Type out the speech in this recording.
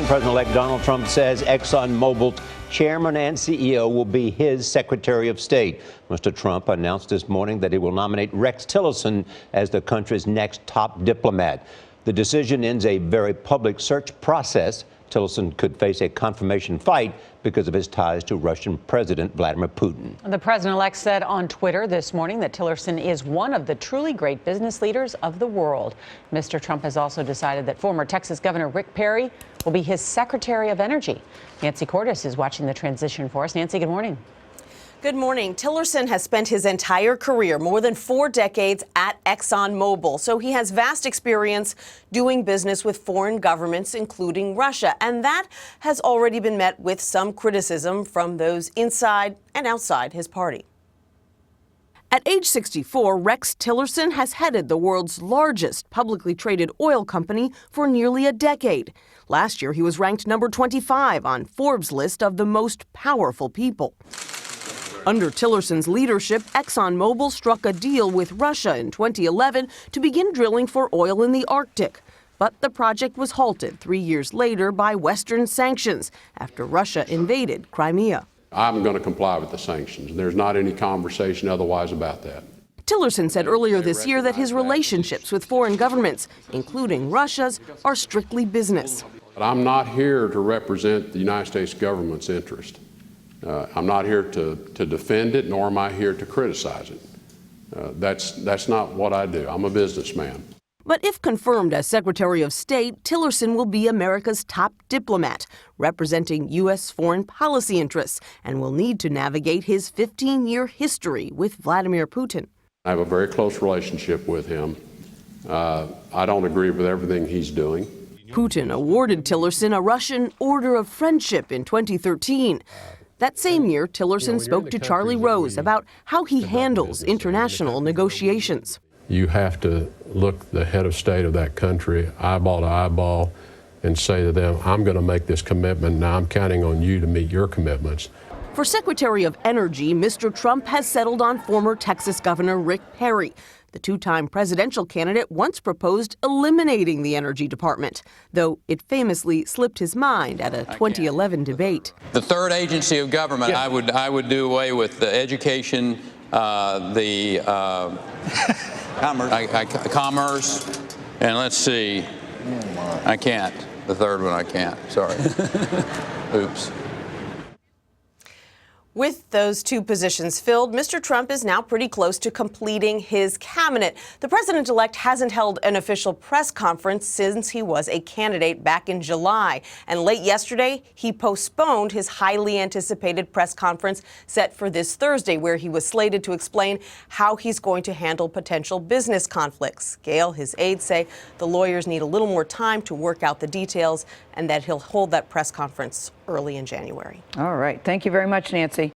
President President-elect Donald Trump says ExxonMobil's chairman and CEO will be his Secretary of State. Mr. Trump announced this morning that he will nominate Rex Tillerson as the country's next top diplomat. The decision ends a very public search process. Tillerson could face a confirmation fight because of his ties to Russian President Vladimir Putin. The president-elect said on Twitter this morning that Tillerson is one of the truly great business leaders of the world. Mr. Trump has also decided that former Texas Governor Rick Perry will be his Secretary of Energy. Nancy Cordes is watching the transition for us. Nancy, good morning. Good morning. Tillerson has spent his entire career, more than 4 decades, at ExxonMobil. So he has vast experience doing business with foreign governments, including Russia. And that has already been met with some criticism from those inside and outside his party. At age 64, Rex Tillerson has headed the world's largest publicly traded oil company for nearly a decade. Last year, he was ranked number 25 on Forbes' list of the most powerful people. Under Tillerson's leadership, ExxonMobil struck a deal with Russia in 2011 to begin drilling for oil in the Arctic. But the project was halted 3 years later by Western sanctions after Russia invaded Crimea. I'm going to comply with the sanctions. There's not any conversation otherwise about that. Tillerson said earlier this year that his relationships with foreign governments, including Russia's, are strictly business. But I'm not here to represent the United States government's interest. I'm not here to defend it, nor am I here to criticize it. That's not what I do. I'm a businessman. But if confirmed as Secretary of State, Tillerson will be America's top diplomat, representing U.S. foreign policy interests, and will need to navigate his 15-year history with Vladimir Putin. I have a very close relationship with him. I don't agree with everything he's doing. Putin awarded Tillerson a Russian Order of Friendship in 2013. That same year, Tillerson spoke to Charlie Rose about how he handles international negotiations. You have to look the head of state of that country eyeball to eyeball and say to them, I'm going to make this commitment. Now I'm counting on you to meet your commitments. For Secretary of Energy, Mr. Trump has settled on former Texas Governor Rick Perry. The two-time presidential candidate once proposed eliminating the Energy Department, though it famously slipped his mind at a 2011 debate. The third agency of government, yeah. I would do away with the education, the commerce, and let's see, I can't. The third one I can't. Sorry. Oops. With those two positions filled, Mr. Trump is now pretty close to completing his cabinet. The president-elect hasn't held an official press conference since he was a candidate back in July. And late yesterday, he postponed his highly anticipated press conference set for this Thursday, where he was slated to explain how he's going to handle potential business conflicts. Gail, his aides, say the lawyers need a little more time to work out the details and that he'll hold that press conference early in January. All right. Thank you very much, Nancy.